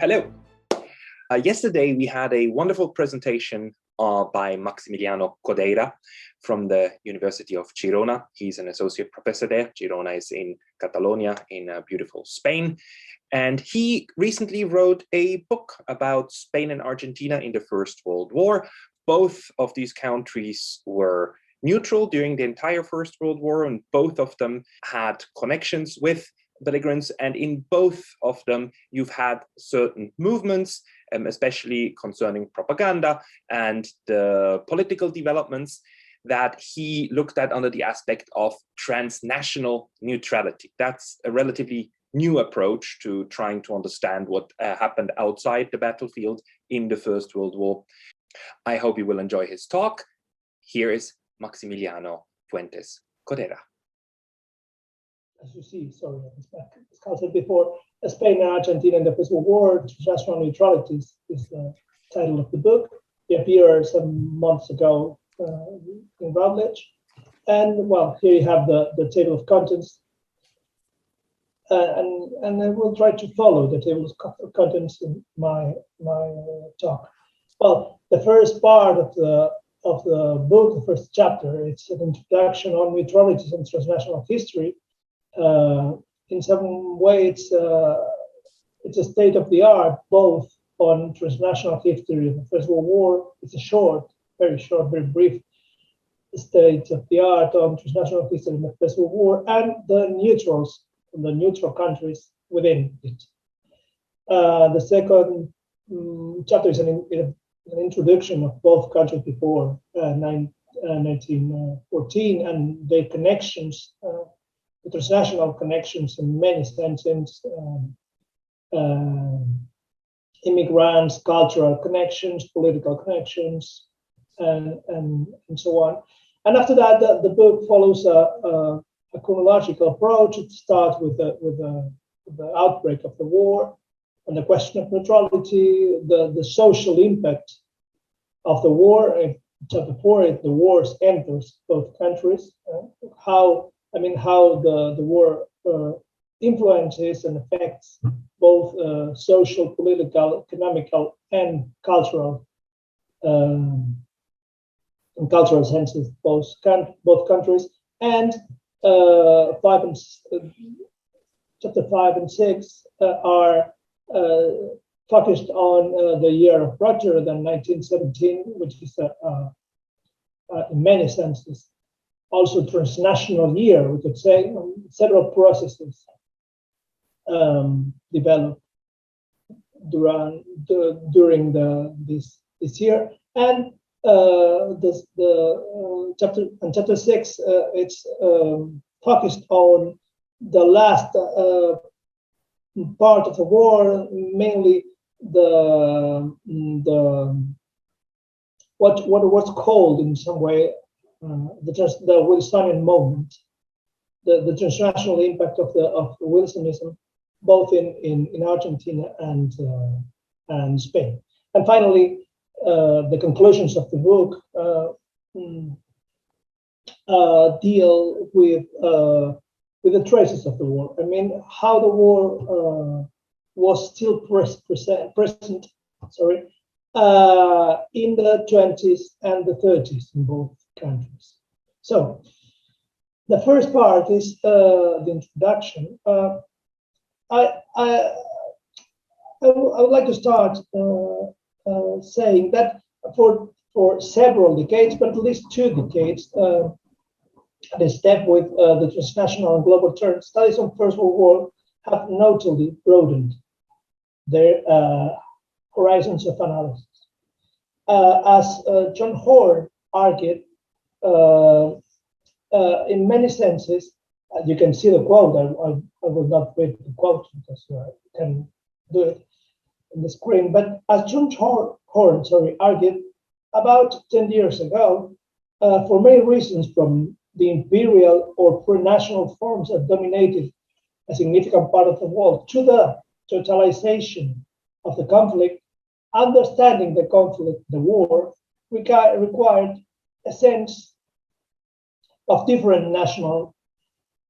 Hello. Yesterday, we had a wonderful presentation by Maximiliano Codera from the University of Girona. He's an associate professor there. Girona is in Catalonia in beautiful Spain. And he recently wrote a book about Spain and Argentina in the First World War. Both of these countries were neutral during the entire First World War, and both of them had connections with belligerents, and in both of them you've had certain movements, especially concerning propaganda and the political developments that he looked at under the aspect of transnational neutrality. That's a relatively new approach to trying to understand what happened outside the battlefield in the First World War. I hope you will enjoy his talk. Here is Maximiliano Fuentes Codera. As you see, sorry, as Carl said before, Spain and Argentina in the First World War, Transnational Neutralities is the title of the book. It appeared some months ago in Routledge. And well, here you have the table of contents. And I will try to follow the table of contents in my talk. Well, the first part of the book, the first chapter, it's an introduction on neutralities and transnational history. In some way, it's a state of the art, both on transnational history of the First World War. It's a very short, very brief state of the art on transnational history in the First World War and the neutrals, the neutral countries within it. The second chapter is an introduction of both countries before 1914 and their connections. The transnational connections in many senses, immigrants, cultural connections, political connections, and so on. And after that, the book follows a chronological approach. It starts with the outbreak of the war and the question of neutrality, the social impact of the war. In chapter 4, the wars enters both countries. How the war influences and affects both social, political, economical, and cultural senses, both countries. And chapter 5 and 6 are focused on the year of Rupture, than 1917, which is in many senses also transnational year, we could say. Several processes developed during this year, and chapter 6 it's focused on the last part of the war, mainly what was called in some way the Wilsonian moment, the transnational impact of Wilsonism, both in Argentina and Spain. And finally, the conclusions of the book deal with the traces of the war. I mean, how the war was still present. In the 20s and the 30s in both countries. So the first part is the introduction. I would like to start saying that for several decades, but at least 2 decades, the step with the transnational and global terms, studies on First World War have notably broadened their horizons of analysis. As John Horn argued, in many senses, you can see the quote. I will not read the quote because you can do it on the screen. But as John Horn argued about 10 years ago, for many reasons, from the imperial or pre-national forms that dominated a significant part of the world to the totalization of the conflict, understanding the conflict, the war, required a sense of different national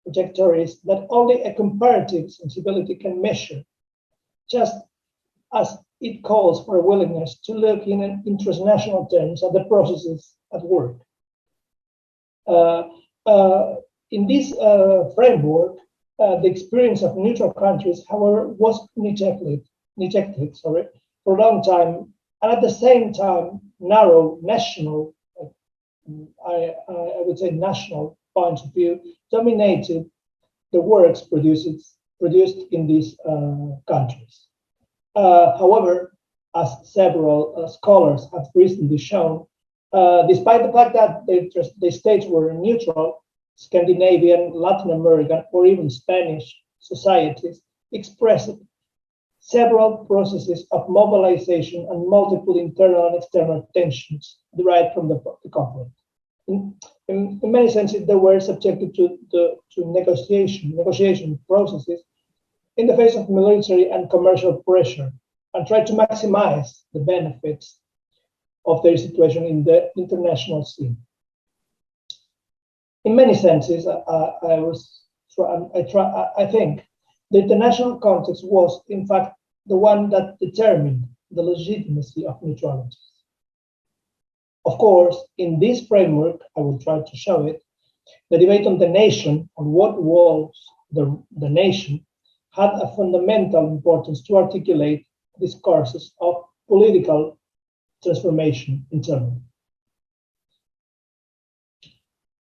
trajectories that only a comparative sensibility can measure. Just as it calls for a willingness to look in transnational terms at the processes at work. In this framework, the experience of neutral countries, however, was neglected for a long time, and at the same time, narrow national, I would say national points of view dominated the works produced in these countries. However, as several scholars have recently shown, despite the fact that the states were neutral, Scandinavian, Latin American, or even Spanish societies expressed several processes of mobilization and multiple internal and external tensions derived from the conflict. In many senses, they were subjected to negotiation processes in the face of military and commercial pressure, and tried to maximize the benefits of their situation in the international scene. In many senses, I think the international context was, in fact, the one that determined the legitimacy of neutralities. Of course, in this framework, I will try to show it, the debate on the nation, on what was the nation, had a fundamental importance to articulate discourses of political transformation internally.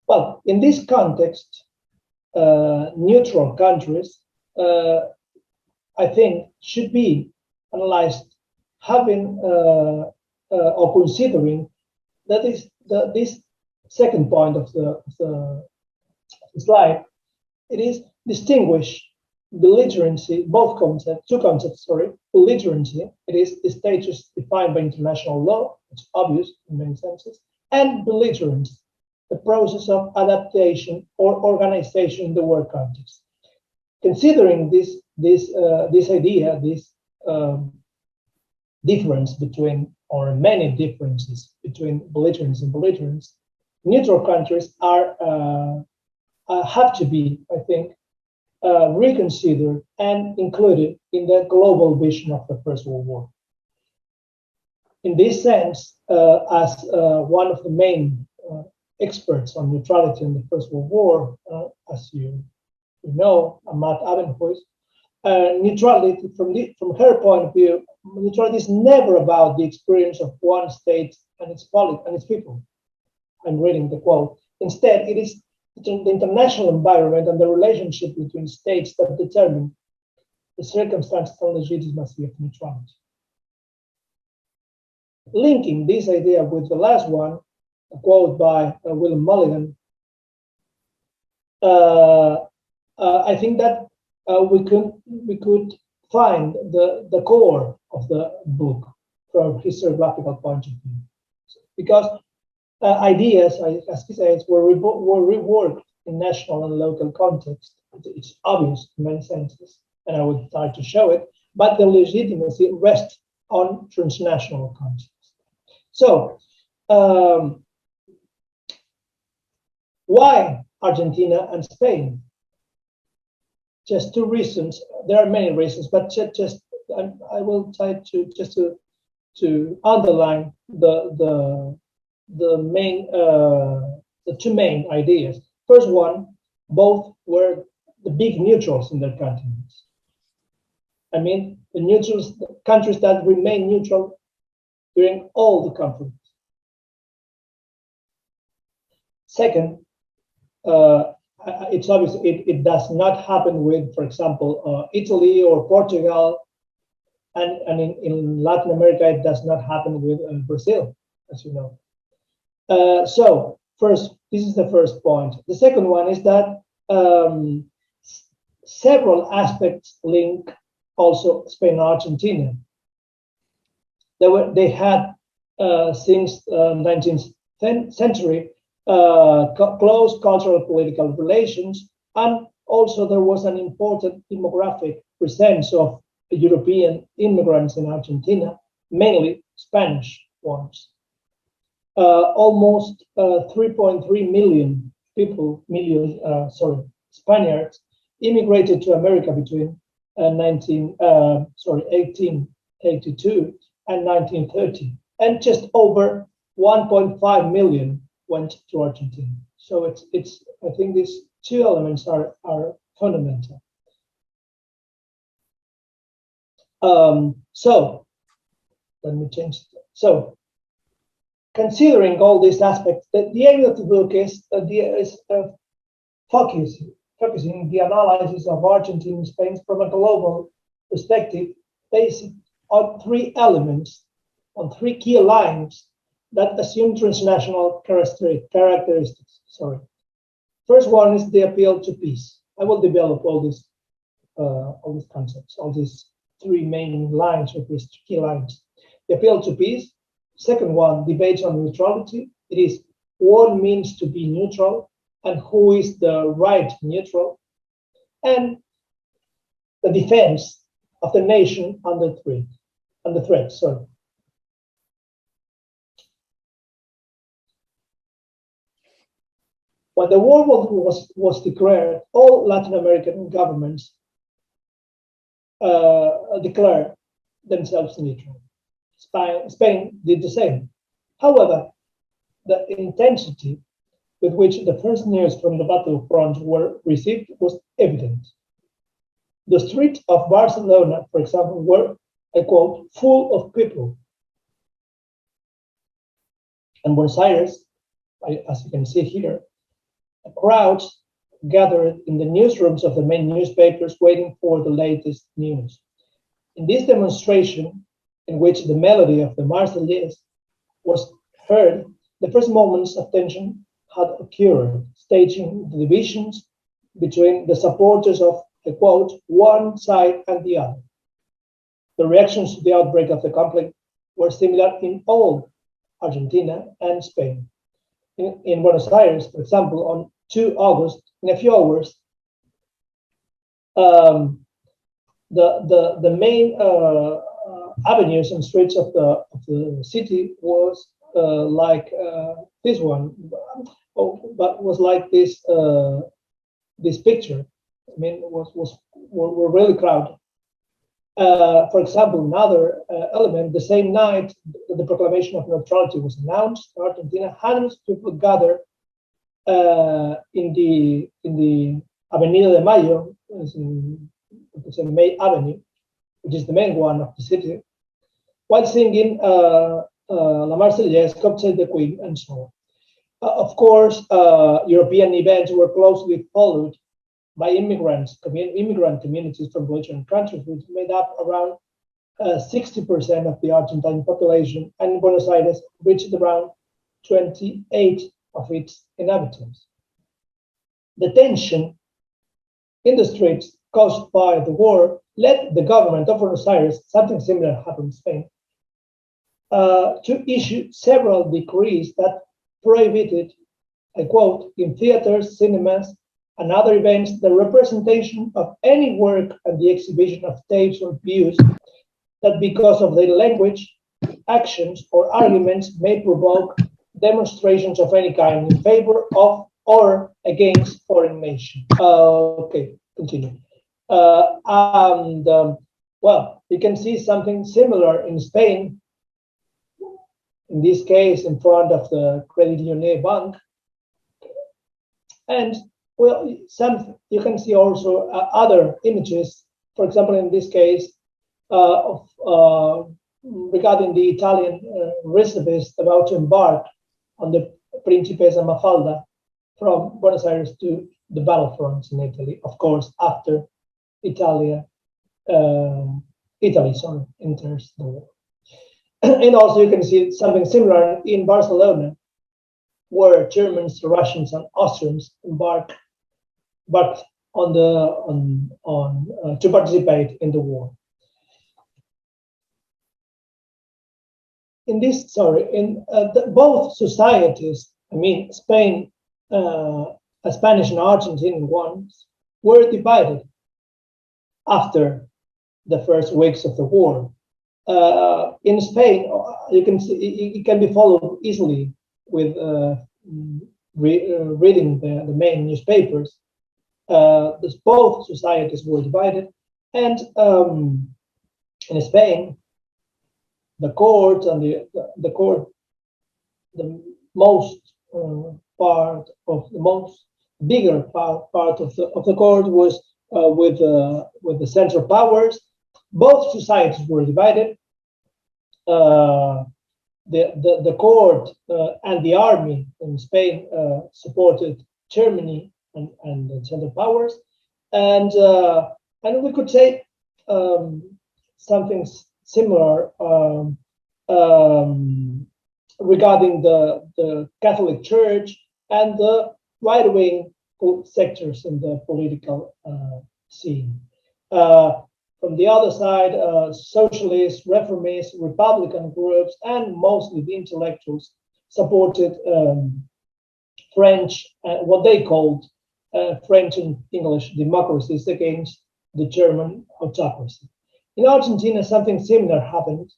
Well, in this context, neutral countries, I think, should be analyzed having or considering that is this second point of the slide. It is distinguish belligerency, two concepts, belligerency, it is the status defined by international law, it's obvious in many senses, and belligerence, the process of adaptation or organization in the work context. Considering this idea, this difference between, or many differences between belligerence and belligerence, neutral countries are have to be, I think, reconsidered and included in the global vision of the First World War. In this sense, as one of the main experts on neutrality in the First World War, as you know, Matt Abenhuis, neutrality, from her point of view, neutrality is never about the experience of one state and its people. I'm reading the quote. Instead, it is the international environment and the relationship between states that determine the circumstances and legitimacy of neutrality. Linking this idea with the last one, a quote by William Mulligan, I think that we could find the core of the book from his geographical point of view, because ideas, as he says, were reworked in national and local context. It's obvious in many senses, and I will try to show it, but the legitimacy rests on transnational context. So, why Argentina and Spain? Just two reasons. There are many reasons, but I will try to underline the two main ideas. First one, both were the big neutrals in their continents. I mean, the countries that remain neutral during all the conflicts. Second, it's obvious it does not happen with, for example, Italy or Portugal, and in Latin America it does not happen with Brazil, as you know. So first, this is the first point. The second one is that several aspects link also Spain and Argentina. They had since 19th century close cultural political relations, and also there was an important demographic presence of European immigrants in Argentina, mainly Spanish ones. Almost 3.3 million Spaniards immigrated to America between 1880 1882 and 1930, and just over 1.5 million went to Argentina. So it's I think these two elements are fundamental. So let me change it. So considering all these aspects, the aim of the book is focusing the analysis of Argentina and Spain from a global perspective based on three elements, on three key lines that assume transnational characteristics. First one is the appeal to peace. I will develop all these concepts, all these three main lines or these key lines. The appeal to peace. Second one, debates on neutrality. It is what means to be neutral and who is the right neutral, and the defense of the nation under threat. When the war was declared, all Latin American governments declared themselves neutral. Spain did the same. However, the intensity with which the first news from the battlefront were received was evident. The streets of Barcelona, for example, were, I quote, full of people. And Buenos Aires, as you can see here, crowds gathered in the newsrooms of the main newspapers waiting for the latest news. In this demonstration, in which the melody of the Marseillaise was heard, the first moments of tension had occurred, staging the divisions between the supporters of, I quote, one side and the other. The reactions to the outbreak of the conflict were similar in all Argentina and Spain. In Buenos Aires, for example, on 2 August, in a few hours, the main avenues and streets of the city was like this one, but was like this picture. I mean, were really crowded. For example, another element, the same night the proclamation of neutrality was announced in Argentina, hundreds of people gathered in the Avenida de Mayo, it's in May Avenue, which is the main one of the city, while singing La Marseillaise, God Save the Queen, and so on. Of course, European events were closely followed by immigrant communities from belligerent countries, which made up around 60% of the Argentine population, and Buenos Aires reached around 28 of its inhabitants. The tension in the streets caused by the war led the government of Buenos Aires, something similar happened in Spain, to issue several decrees that prohibited, I quote, in theaters, cinemas, and other events, the representation of any work and the exhibition of tapes or views that because of their language, actions, or arguments may provoke demonstrations of any kind in favor of or against foreign nation. Okay, continue. Well, you can see something similar in Spain, in this case, in front of the Credit Union Bank. And well, you can see also other images, for example, in this case, regarding the Italian reservists about to embark on the Principessa Mafalda from Buenos Aires to the battlefronts in Italy, of course, after Italy enters the war. And also you can see something similar in Barcelona, where Germans, Russians, and Austrians embarked to participate in the war. In both societies, I mean Spain, Spanish and Argentine ones, were divided after the first weeks of the war. In Spain, you can see it can be followed easily with reading the main newspapers. Both societies were divided, and in Spain, the court and the court, the most part of the most bigger part of the court was with the central powers. Both societies were divided. The court and the army in Spain supported Germany and the central powers, and we could say something similar regarding the Catholic Church and the right-wing sectors in the political scene. From the other side, socialist, reformist, Republican groups, and mostly the intellectuals supported French, what they called French and English democracies against the German autocracy. In Argentina, something similar happened.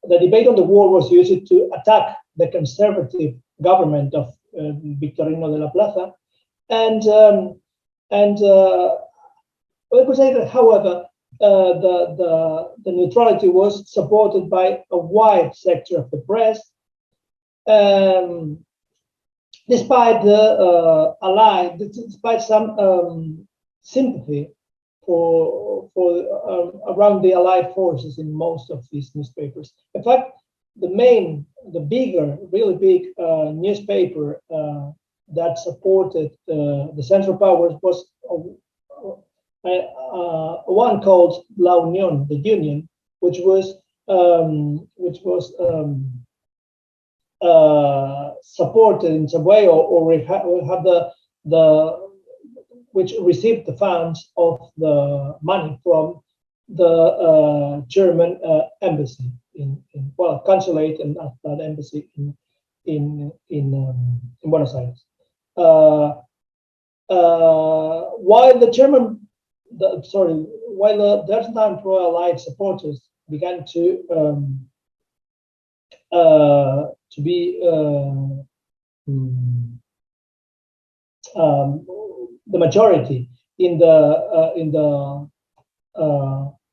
The debate on the war was used to attack the conservative government of Victorino de la Plaza, and we could say that, however, the neutrality was supported by a wide sector of the press, despite despite some sympathy for around the Allied forces in most of these newspapers. In fact, the bigger, really big newspaper that supported the Central Powers was one called La Unión, the Union, which was supported in some way, or have which received the funds of the money from the German embassy in consulate and that embassy in Buenos Aires. While the Argentine pro-Allied supporters began to be the majority in the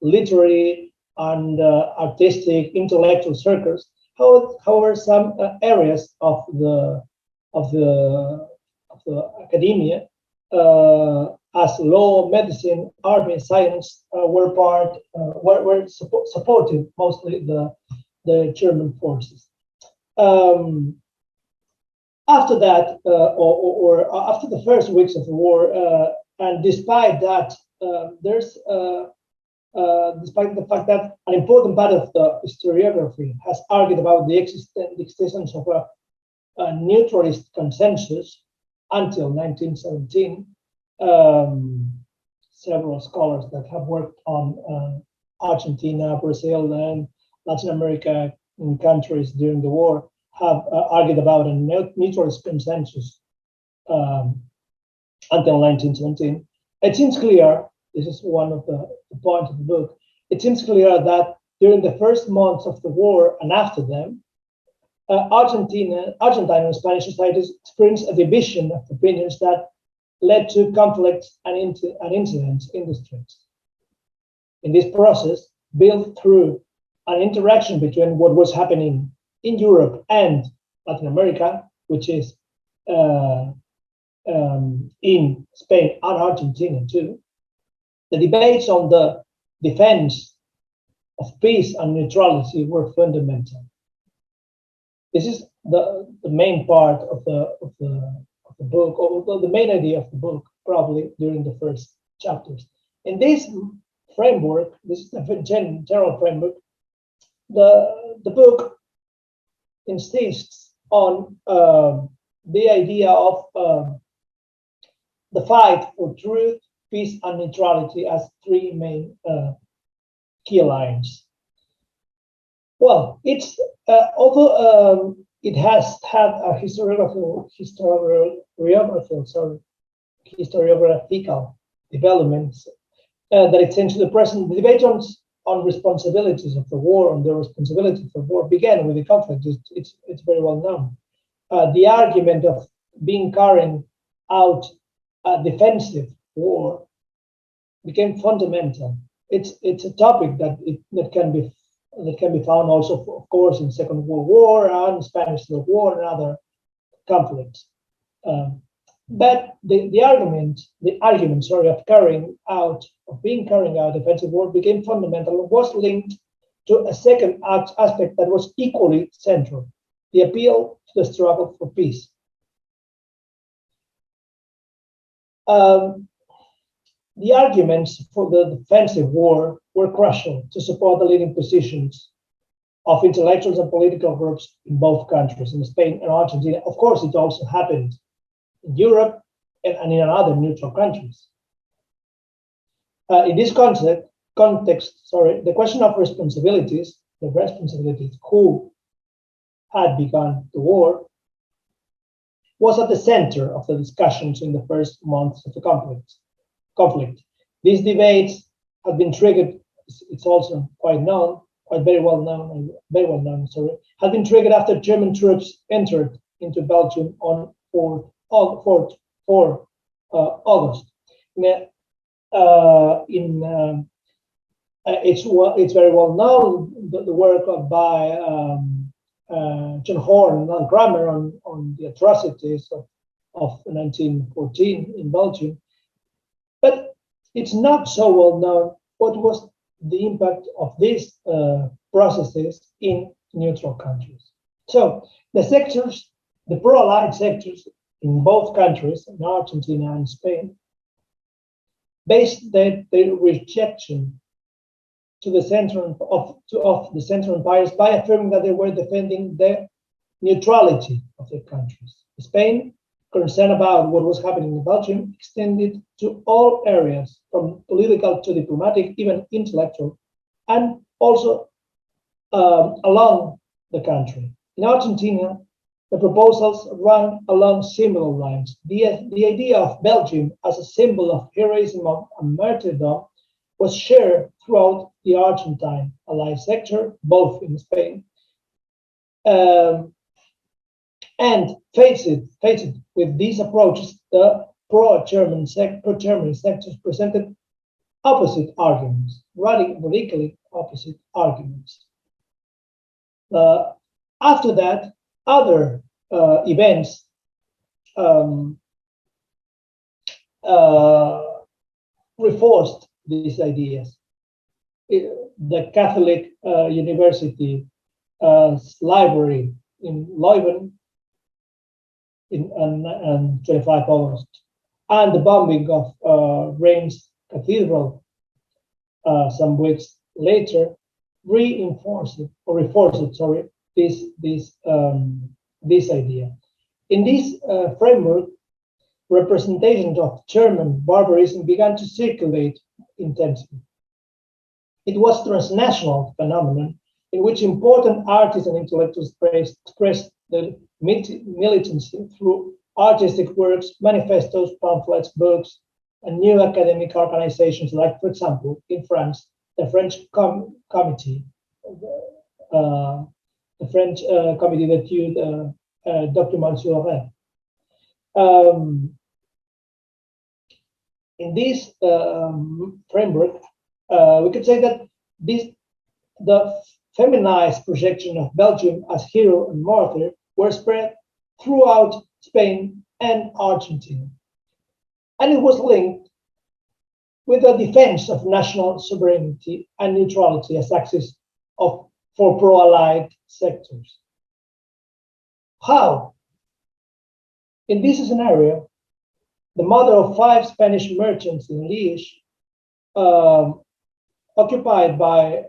literary and artistic intellectual circles. However, some areas of the academia, as law, medicine, army, science, were supporting mostly the German forces. After that, or after the first weeks of the war, and despite that, despite the fact that an important part of the historiography has argued about the existence of a neutralist consensus until 1917, several scholars that have worked on Argentina, Brazil, and Latin America in countries during the war have argued about a neutralist consensus until 1917. It seems clear, this is one of the points of the book, it seems clear that during the first months of the war and after them, Argentine and Spanish societies experienced a division of opinions that led to conflicts and incidents in the streets. In this process, built through an interaction between what was happening in Europe and Latin America, which is in Spain and Argentina too, the debates on the defense of peace and neutrality were fundamental. This is the main part of the book, or the main idea of the book, probably during the first chapters. In this framework, this is the general framework, the book insists on the idea of the fight for truth, peace, and neutrality as three main key lines. Well, it's although it has had a historiographical developments that extend to the present. The debate on responsibilities of the war, on the responsibility of the war, began with the conflict. It's very well known. The argument of being carrying out a defensive war became fundamental. It's a topic that can be that can be found also, of course, in Second World War and Spanish Civil War and other conflicts. But the argument, of being carrying out defensive war became fundamental and was linked to a second aspect that was equally central: the appeal to the struggle for peace. The arguments for the defensive war were crucial to support the leading positions of intellectuals and political groups in both countries, in Spain and Argentina. Of course, it also happened in Europe and in other neutral countries. In this context, the question of responsibilities, who had begun the war, was at the center of the discussions in the first months of the conflict. These debates have been triggered, it's also very well known, have been triggered after German troops entered into Belgium on 4 August. It's very well known, the work by John Horn and Kramer on the atrocities of 1914 in Belgium. But it's not so well known what was the impact of these processes in neutral countries. So the pro-Allied sectors in both countries, in Argentina and Spain, based their rejection to the Central of the Central Empires by affirming that they were defending the neutrality of their countries. Spain, concerned about what was happening in Belgium, extended to all areas, from political to diplomatic, even intellectual, and also along the country. In Argentina, the proposals ran along similar lines. The idea of Belgium as a symbol of heroism and martyrdom was shared throughout the Argentine Allied sector, both in Spain, and faced with these approaches, the pro-German sectors presented opposite arguments, radically opposite arguments. After that, other events reinforced these ideas. The Catholic University library in Leuven on 25 August, and the bombing of Reims Cathedral some weeks later reinforced this idea. In this framework, representations of German barbarism began to circulate intensely. It was a transnational phenomenon in which important artists and intellectuals expressed their militancy through artistic works, manifestos, pamphlets, books, and new academic organizations, like, for example, in France, the French committee, the French committee d'études documents sur Rennes. In this framework, we could say that the feminized projection of Belgium as hero and martyr were spread throughout Spain and Argentina. And it was linked with the defense of national sovereignty and neutrality as axis for pro-Allied sectors. How? In this scenario, the mother of 5 Spanish merchants in Liège, occupied by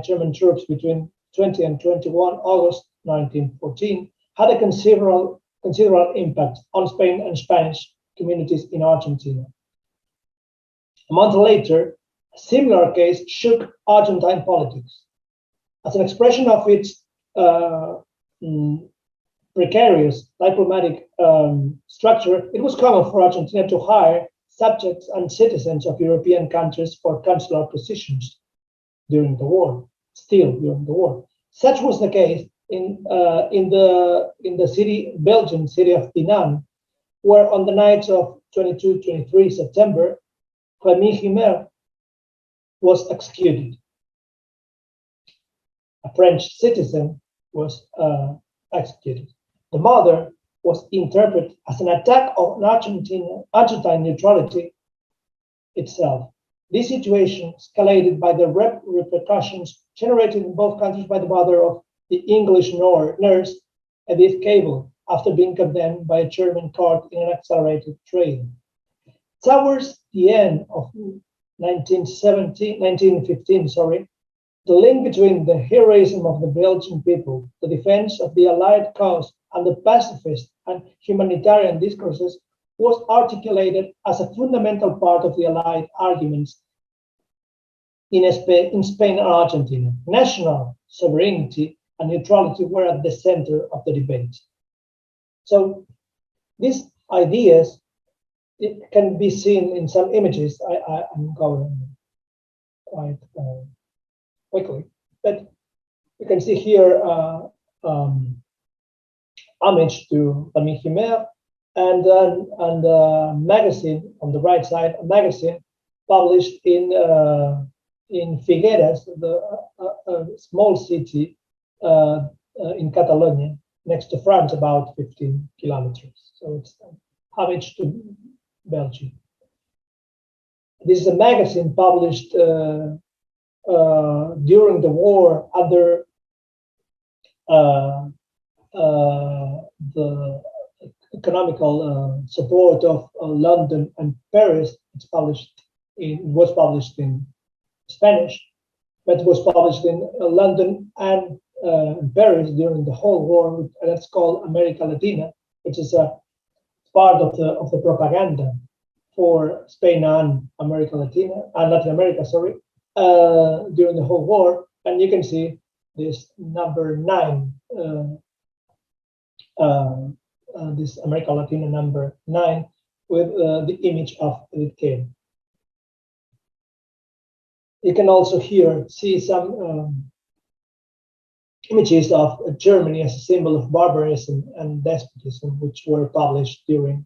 German troops between 20 and 21 August 1914, had a considerable impact on Spain and Spanish communities in Argentina. A month later, a similar case shook Argentine politics. As an expression of its precarious diplomatic structure, it was common for Argentina to hire subjects and citizens of European countries for consular positions during the war. Such was the case in the Belgian city of Dinan, where on the nights of 22-23 September, Rémy Himer was executed a French citizen, was executed. The murder was interpreted as an attack on Argentine neutrality itself. This situation escalated by the repercussions generated in both countries by the murder of the English nurse Edith Cable after being condemned by a German court in an accelerated trial. Towards the end of 1915, the link between the heroism of the Belgian people, the defense of the Allied cause, and the pacifist and humanitarian discourses was articulated as a fundamental part of the Allied arguments in Spain and Argentina. National sovereignty and neutrality were at the center of the debate. So these ideas, it can be seen in some images. I'm going quite quickly, but you can see here homage to Camille Himer, and a magazine on the right side, a magazine published in Figueras, a small city in Catalonia, next to France, about 15 kilometers. So it's homage to Belgium. This is a magazine published during the war under the economical support of London and Paris. It was published in Spanish, but it was published in London and Paris during the whole war, and that's called America Latina, which is a part of the propaganda for Spain and America Latina and Latin America, during the whole war. And you can see this number 9, this America Latina number 9, with the image of Edith Cable. You can also here see some images of Germany as a symbol of barbarism and despotism, which were published on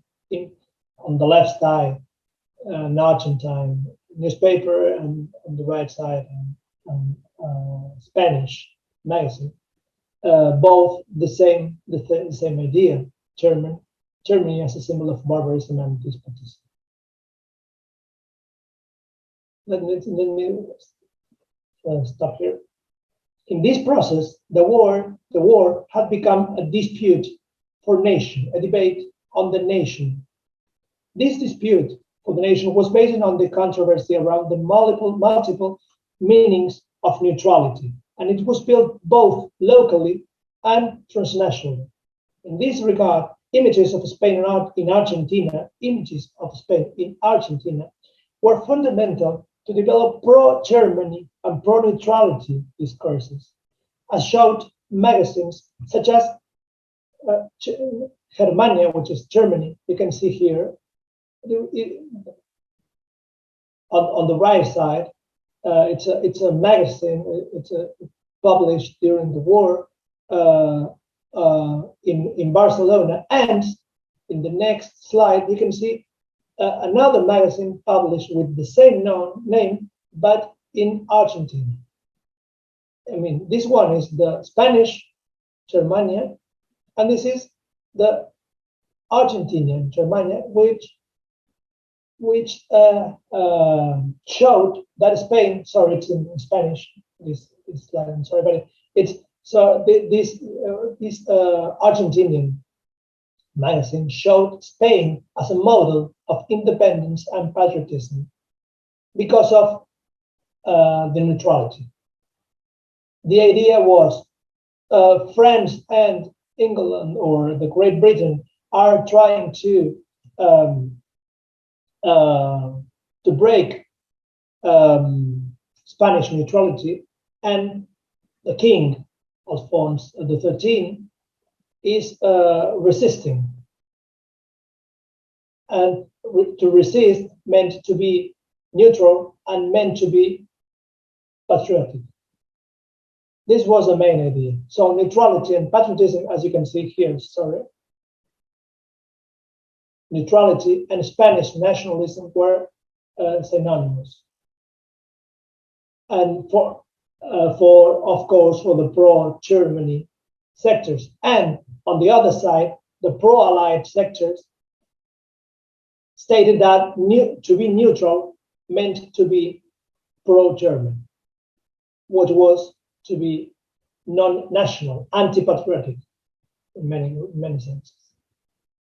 the left side, an Argentine newspaper, and on the right side, Spanish magazine. Both the same idea: Germany as a symbol of barbarism and despotism. Let me stop here. In this process, the war had become a dispute for nation, a debate on the nation. This dispute for the nation was based on the controversy around the multiple meanings of neutrality, and it was built both locally and transnationally. In this regard, images of Spain in Argentina, were fundamental to develop pro-Germany and pro-neutrality discourses, as showed magazines such as Germania, which is Germany. You can see here on the right side. It's a magazine. It's published during the war in Barcelona, and in the next slide you can see another magazine published with the same name, but in Argentina. I mean, this one is the Spanish Germania, and this is the Argentinian Germania, which showed that Spain. Sorry, it's in Spanish. This slide. I'm sorry, but it's so this Argentinian magazine showed Spain as a model of independence and patriotism because of the neutrality. The idea was France and England, or the Great Britain, are trying to break Spanish neutrality, and the king, Alphonse XIII, is resisting. And to resist meant to be neutral and meant to be patriotic. This was the main idea. So neutrality and patriotism, as you can see here, neutrality and Spanish nationalism were synonymous. And for of course, for the pro-Germany sectors, and on the other side, the pro-Allied sectors stated that to be neutral meant to be pro-German, what was to be non-national, anti-patriotic in many senses.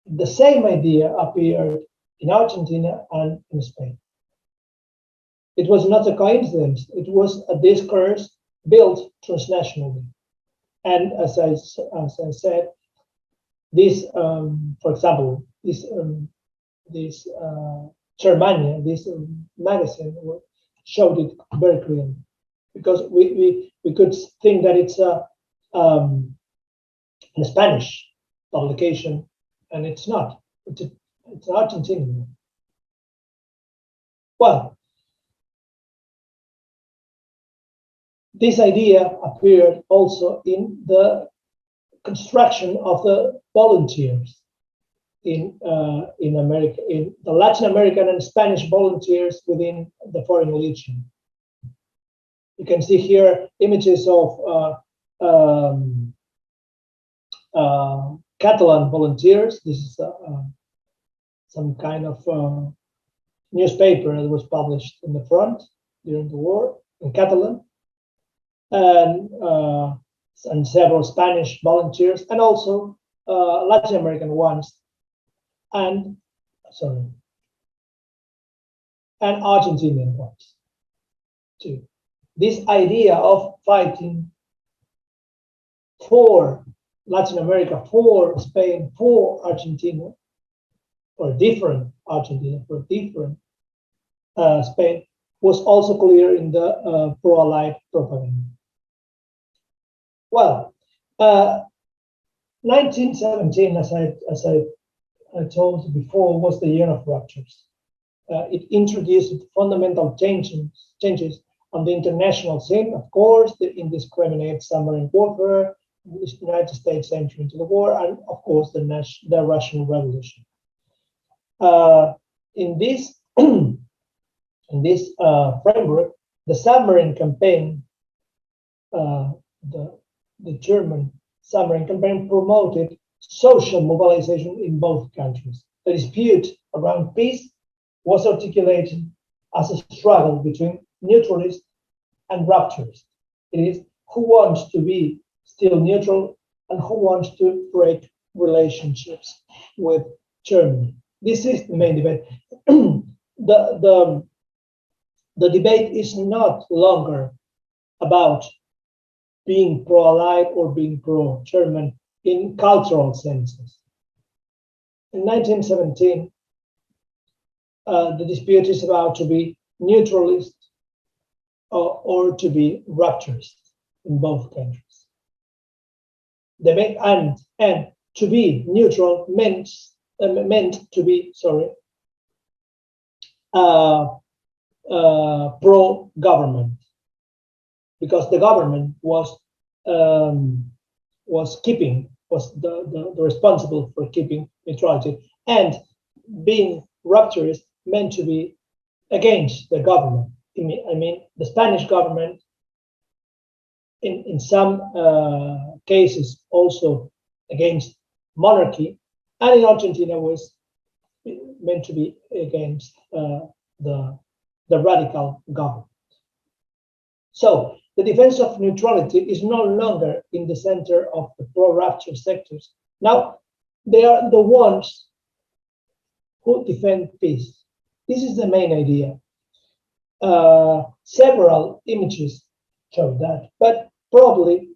The same idea appeared in Argentina and in Spain. It was not a coincidence. It was a discourse built transnationally. And as I said, this, for example, this Germania, this magazine showed it very clearly, because we could think that it's a Spanish publication, and it's not. It's Argentinian. Well, this idea appeared also in the construction of the volunteers in America, in the Latin American and Spanish volunteers within the Foreign Legion. You can see here images of Catalan volunteers. This is some kind of newspaper that was published in the front during the war in Catalan, and several Spanish volunteers, and also Latin American ones, and Argentinian ones too. This idea of fighting for Latin America, for Spain, for Argentina, for different Argentina, for different Spain, was also clear in the pro-Allied propaganda. Well, 1917, as I told you before, was the year of ruptures. It introduced fundamental changes on the international scene, of course, the indiscriminate submarine warfare, the United States entry into the war, and of course the Russian Revolution. In this framework, the submarine campaign, the German submarine campaign, promoted social mobilization in both countries. The dispute around peace was articulated as a struggle between neutralists and rupturists. It is who wants to be still neutral and who wants to break relationships with Germany. This is the main debate. The debate is not longer about being pro-Allied or being pro-German in cultural senses. In 1917, the dispute is about to be neutralist or to be rupturist in both countries. And to be neutral meant to be pro-government, because the government was the responsible for keeping neutrality, and being rupturist meant to be against the government. I mean, the Spanish government, in some cases, also against monarchy, and in Argentina was meant to be against the radical government. So the defense of neutrality is no longer in the center of the pro-rupture sectors. Now they are the ones who defend peace. This is the main idea. Several images show that, but probably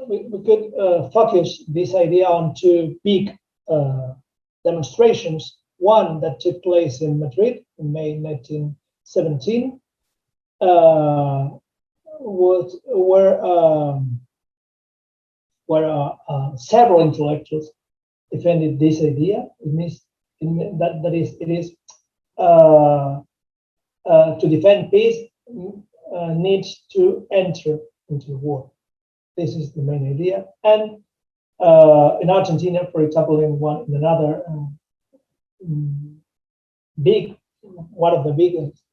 we could focus this idea on two big demonstrations. One that took place in Madrid in May 1917, where several intellectuals defended this idea. It means it is to defend peace needs to enter into the war. This is the main idea. And in Argentina, for example, in another one of the biggest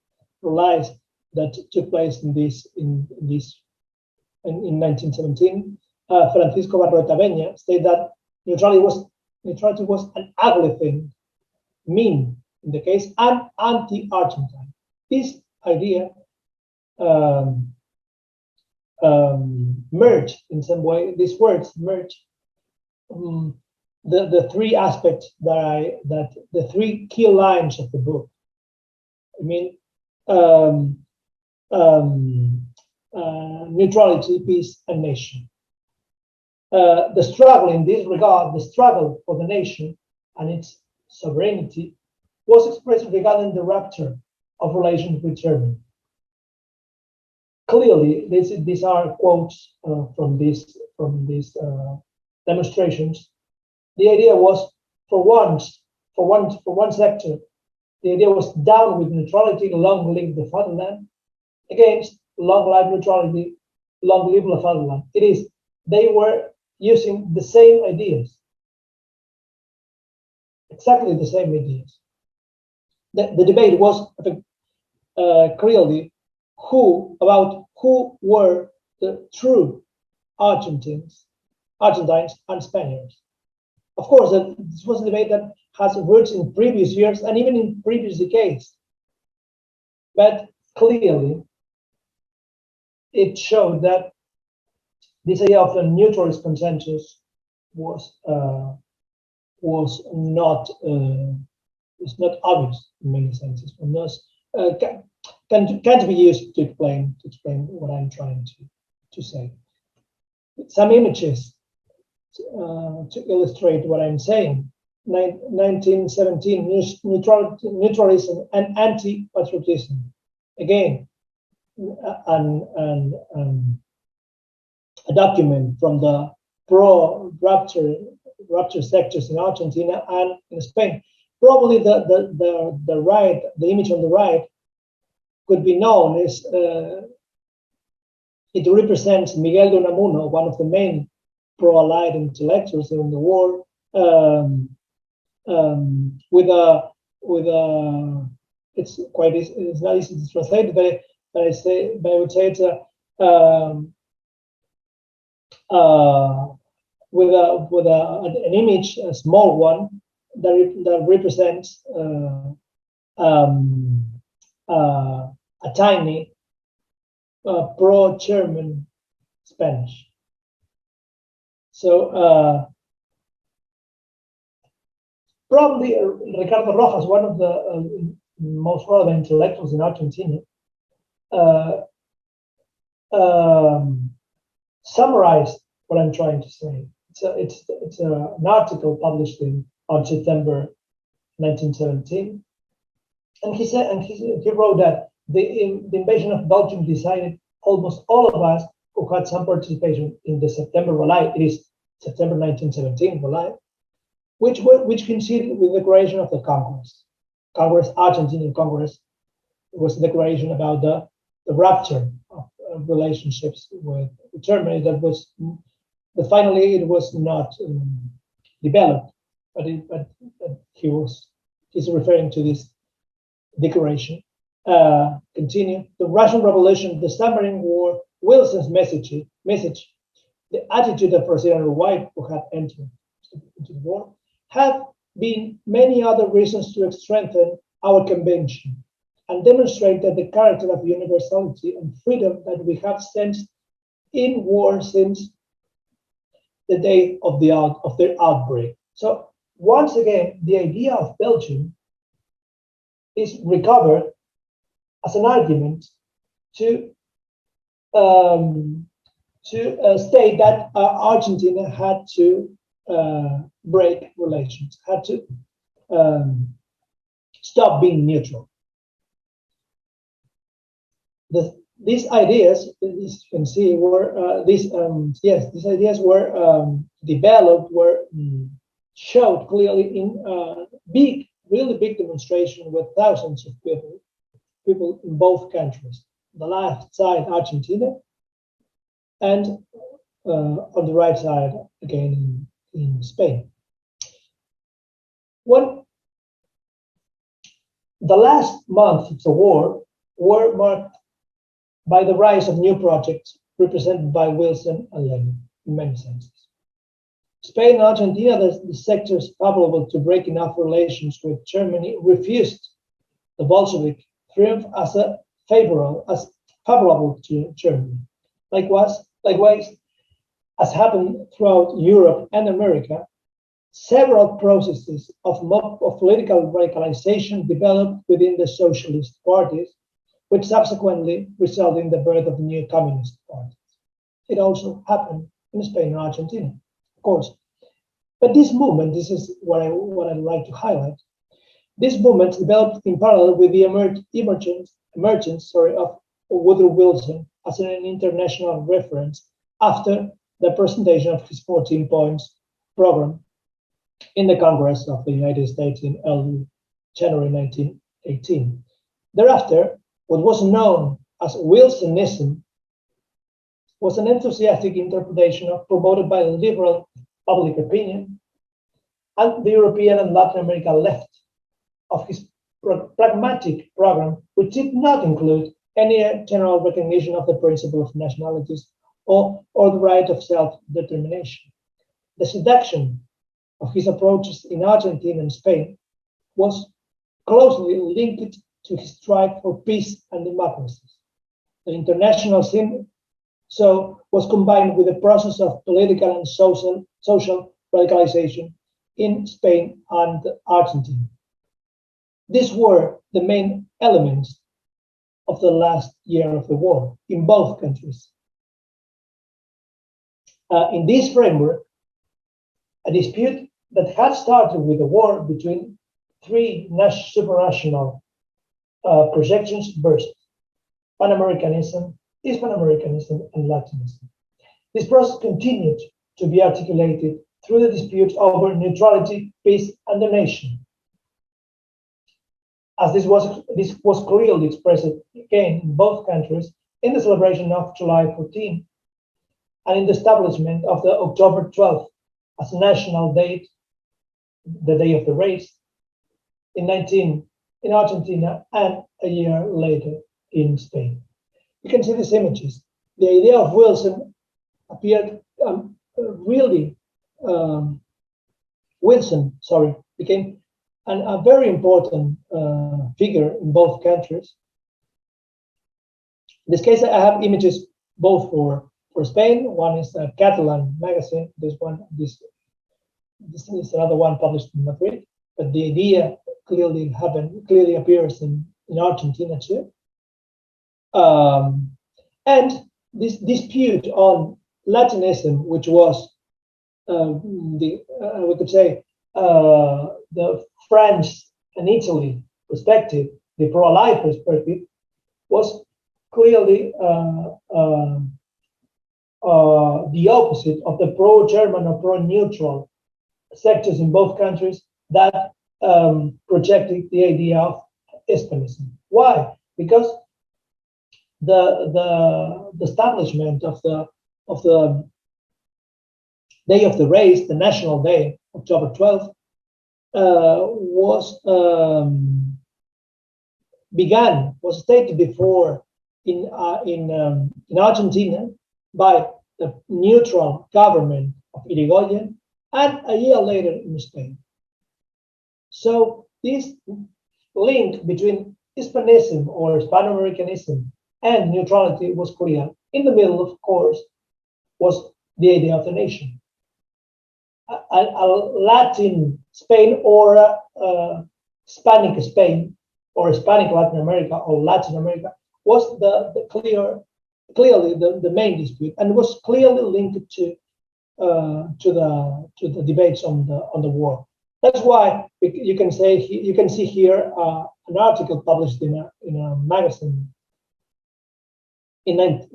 rallies that took place in 1917, Francisco Barroeta Beña stated that neutrality was an ugly thing, mean in the case, and anti-Argentine. This idea merge in some way. These words merge the three aspects that the three key lines of the book. I mean, neutrality, peace, and nation. The struggle in this regard, the struggle for the nation and its sovereignty, was expressed regarding the rupture of relations with Germany. Clearly, these are quotes from these demonstrations. The idea was, for one sector, the idea was down with neutrality, long live the fatherland, against long live neutrality, long live the fatherland. It is, they were using the same ideas, exactly the same ideas. The debate was clearly about who were the true Argentines and Spaniards. Of course, this was a debate that has roots in previous years and even in previous decades. But clearly, it showed that this idea of the neutralist consensus was not obvious in many senses. Can't be used to explain what I'm trying to say. Some images to illustrate what I'm saying. 1917, neutralism and anti-patriotism. Again, a document from the pro-rupture sectors in Argentina and in Spain. Probably the right, the image on the right, could be known as it represents Miguel de Unamuno, one of the main pro-Allied intellectuals in the war, with a it's not easy to translate, but I would say it's with an image, a small one that represents a tiny pro-German Spanish. So probably Ricardo Rojas, one of the most relevant intellectuals in Argentina, summarized what I'm trying to say. It's an article published on September 1917, and he wrote that the invasion of Belgium decided almost all of us who had some participation in the September Rally. It is September 1917 Rally, which coincided with the declaration of the Congress, Argentinian Congress. It was a declaration about the rupture of relationships with Germany but finally it was not developed. But he's referring to this declaration. Continue. The Russian Revolution, the submarine war, Wilson's message, the attitude of President White, who had entered into the war, have been many other reasons to strengthen our convention and demonstrate that the character of universality and freedom that we have sensed in war since the day of their outbreak. So once again, the idea of Belgium is recovered as an argument to state that Argentina had to break relations, had to stop being neutral. These ideas, as you can see, were these ideas were developed, were showed clearly in really big demonstration with thousands of people in both countries. On the left side, Argentina, and on the right side, again in Spain. When the last month of the war were marked by the rise of new projects represented by Wilson and Lenin in many senses. Spain and Argentina, the sectors favorable to breaking off relations with Germany, refused the Bolshevik triumph as favorable to Germany. Likewise, as happened throughout Europe and America, several processes of political radicalization developed within the socialist parties, which subsequently resulted in the birth of new communist parties. It also happened in Spain and Argentina, of course. But this movement, this is what I'd like to highlight, this movement developed in parallel with the emergence of Woodrow Wilson as an international reference after the presentation of his 14 points program in the Congress of the United States in early January 1918. Thereafter, what was known as Wilsonism was an enthusiastic interpretation promoted by liberal public opinion and the European and Latin American left of his pragmatic program, which did not include any general recognition of the principle of nationalities or the right of self-determination. The seduction of his approaches in Argentina and Spain was closely linked to his strive for peace and democracy. The international scene was combined with the process of political and social radicalization in Spain and Argentina. These were the main elements of the last year of the war in both countries. In this framework, a dispute that had started with a war between three supranational projections burst: Pan-Americanism, Hispano-Americanism, and Latinism. This process continued to be articulated through the dispute over neutrality, peace, and the nation. As this was clearly expressed again in both countries in the celebration of July 14 and in the establishment of the October 12th as a national date, the day of the race, in Argentina and a year later in Spain. You can see these images. The idea of Wilson appeared Wilson became a very important figure in both countries. In this case, I have images both for Spain. One is a Catalan magazine. This is another one published in Madrid. But the idea clearly appears in Argentina too. And this dispute on Latinism, which was we could say the France and Italy perspective, the pro-life perspective, was clearly the opposite of the pro-German or pro-neutral sectors in both countries that projected the idea of Hispanism. Why? Because the establishment of the day of the race, the national day, October 12th, was stated before in Argentina by the neutral government of Irigoyen, and a year later in Spain. So this link between Hispanism or Hispano-Americanism and neutrality was clear. In the middle, of course, was the idea of the nation. A Latin Spain or a Hispanic Spain or Hispanic Latin America or Latin America was clearly the main dispute, and was clearly linked to the debates on the war. That's why you can see here an article published in a magazine in an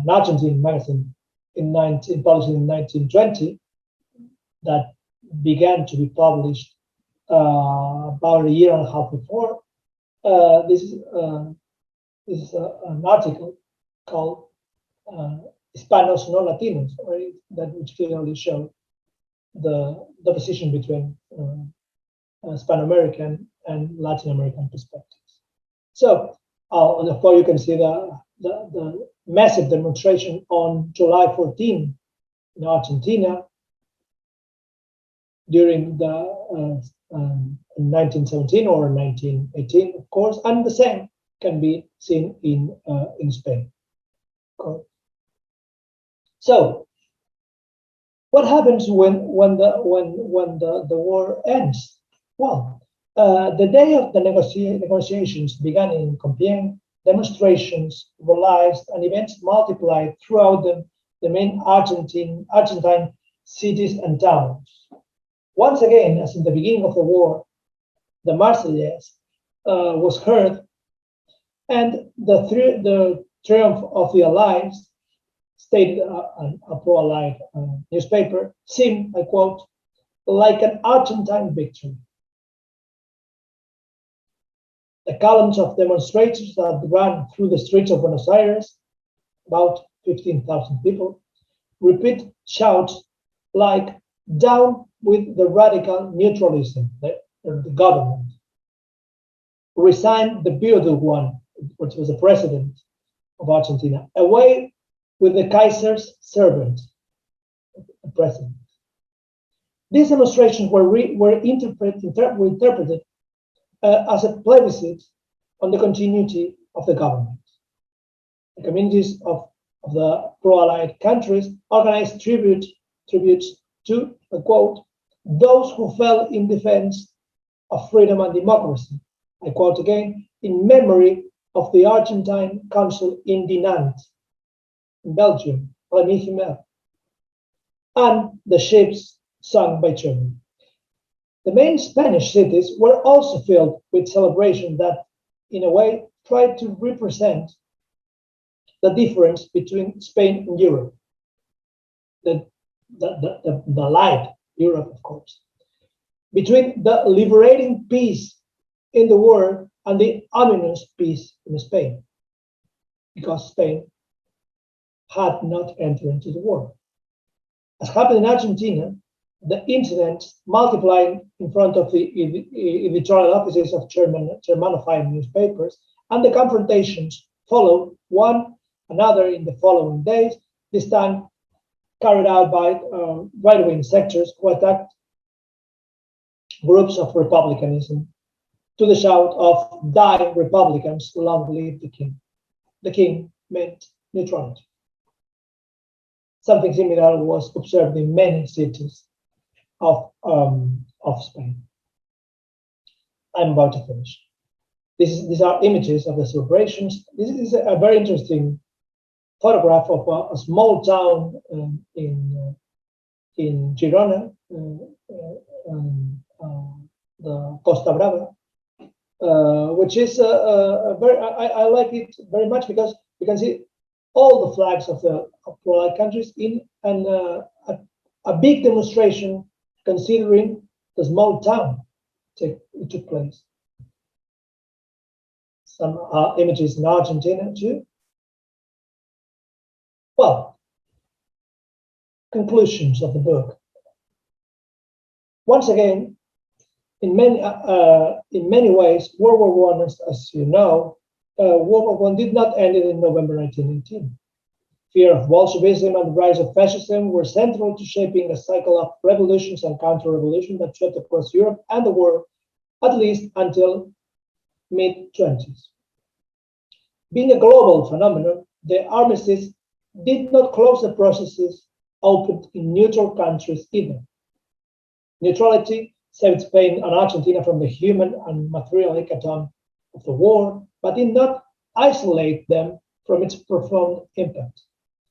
Argentine magazine published in 1920 that began to be published about a year and a half before. This is an article called Hispanos no Latinos, which clearly show the position between Hispano-American and Latin American perspectives. So therefore, you can see the massive demonstration on July 14 in Argentina during the 1917 or 1918, of course, and the same can be seen in Spain. So, what happens when the war ends? Well, the day of the negotiations began in Compiègne. Demonstrations realized and events multiplied throughout the main Argentine cities and towns. Once again, as in the beginning of the war, the Marseillaise was heard, and the triumph of the Allies, stated a pro-Allied newspaper, seemed, I quote, like an Argentine victory. The columns of demonstrators that ran through the streets of Buenos Aires, about 15,000 people, repeat shouts like, "Down with the radical neutralism," the government. "Resign the bearded one," which was the president of Argentina. "Away with the Kaiser's servant," the president. These demonstrations were interpreted as a plebiscite on the continuity of the government. The communities of the pro-Allied countries organized tributes to, I quote, "those who fell in defense of freedom and democracy," I quote again, "in memory of the Argentine consul in Dinant, in Belgium, Rémy Himmel, and the ships sunk by Germany." The main Spanish cities were also filled with celebration that, in a way, tried to represent the difference between Spain and Europe, the light Europe, of course, between the liberating peace in the world and the ominous peace in Spain, because Spain had not entered into the war. As happened in Argentina, the incidents multiplied in front of the editorial offices of Germanophile newspapers, and the confrontations followed one another in the following days, this time carried out by right-wing sectors who attacked groups of republicanism to the shout of "Die Republicans, long live the king." The king meant neutrality. Something similar was observed in many cities of Spain. I'm about to finish. These are images of the celebrations. This is a very interesting photograph of a small town in Girona, the Costa Brava, which is I like it very much because you can see all the flags of the pro-Allied countries in a big demonstration, considering the small town it took place. Some images in Argentina too. Well, conclusions of the book. Once again, in many ways, World War I, as you know, World War I did not end in November 1918. Fear of Bolshevism and the rise of fascism were central to shaping a cycle of revolutions and counter-revolution that swept across Europe and the world, at least until mid-20s. Being a global phenomenon, the armistice did not close the processes opened in neutral countries either. Neutrality saved Spain and Argentina from the human and material hecatomb of the war, but did not isolate them from its profound impact.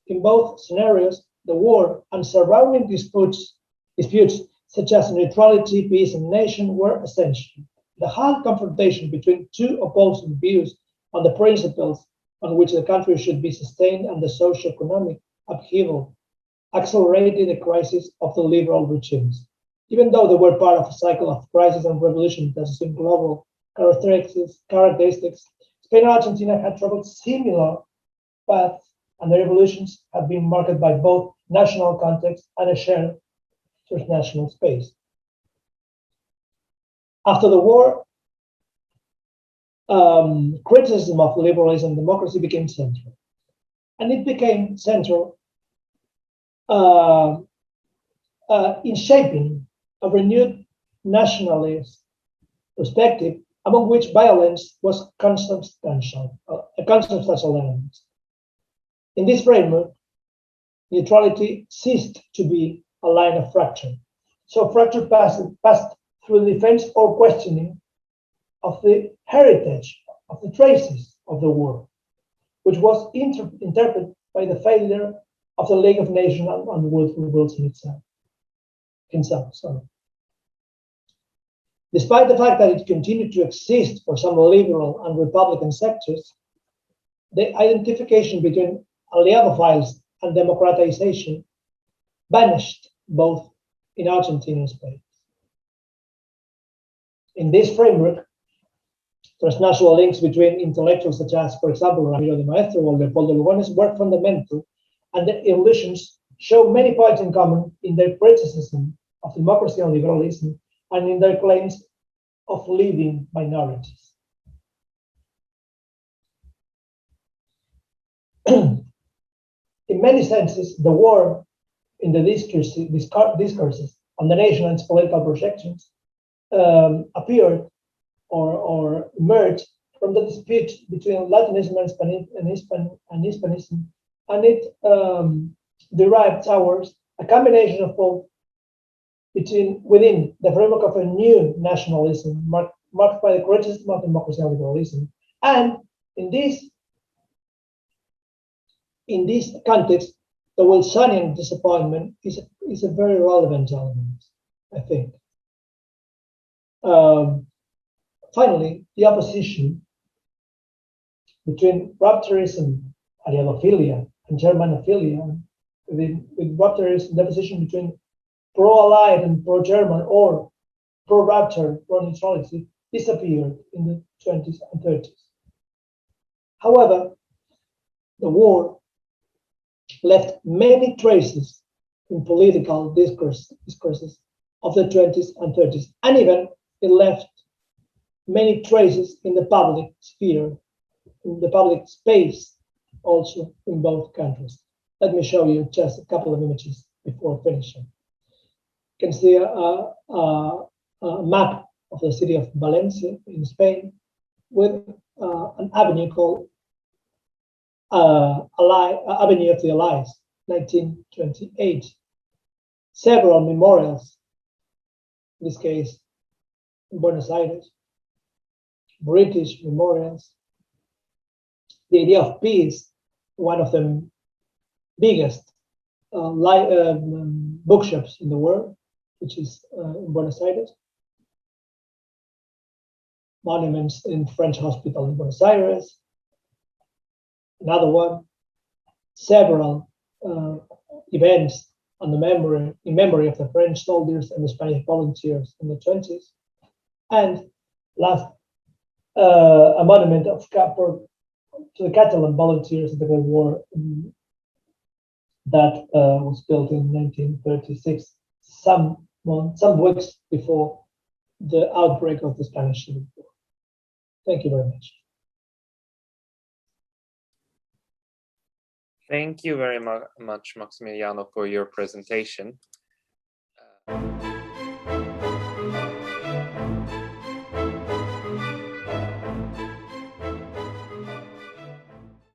In both scenarios, the war and surrounding disputes such as neutrality, peace, and nation were essential. The hard confrontation between two opposing views on the principles on which the country should be sustained and the socio-economic upheaval accelerated the crisis of the liberal regimes. Even though they were part of a cycle of crisis and revolution that assumed global characteristics, Spain and Argentina had traveled similar paths, and the revolutions have been marked by both national context and a shared transnational space. After the war, criticism of liberalism and democracy became central. And it became central in shaping a renewed nationalist perspective, among which violence was consubstantial, a consubstantial element. In this framework, neutrality ceased to be a line of fracture. So fracture passed through the defense or questioning of the heritage, of the traces of the war, which was interpreted by the failure of the League of Nations and Woodrow Wilson himself. Despite the fact that it continued to exist for some liberal and Republican sectors, the identification between Aliadophiles and democratization vanished both in Argentina and Spain. In this framework, transnational links between intellectuals such as, for example, Ramiro de Maestro or Leopoldo Lugones were fundamental, and their illusions show many points in common in their criticism of democracy and liberalism and in their claims of leading minorities. In many senses, the war in the discourses on the nation and its political projections appeared or emerged from the dispute between Latinism and Hispanism, and it derived towards a combination of both within the framework of a new nationalism marked by the criticism of democracy and liberalism. And in this context, the Wilsonian disappointment is a very relevant element, I think. Finally, the opposition between rupturism, Ariadophilia, and Germanophilia, with rupturism, the opposition between pro-Allied and pro-German or pro-rupture, pro-neutrality, disappeared in the 20s and 30s. However, the war left many traces in political discourses of the 20s and 30s, and even it left many traces in the public sphere, in the public space, also in both countries. Let me show you just a couple of images before finishing. You can see a map of the city of Valencia in Spain with an avenue called Avenue of the Allies, 1928. Several memorials, in this case in Buenos Aires, British memorials. The idea of peace, one of the biggest bookshops in the world, which is in Buenos Aires. Monuments in French hospital in Buenos Aires. Another one. Several events on the in memory of the French soldiers and the Spanish volunteers in the 20s. And last, a monument to the Catalan volunteers of the Great War that was built in 1936, some weeks before the outbreak of the Spanish Civil War. Thank you very much. Thank you very much, Maximiliano, for your presentation.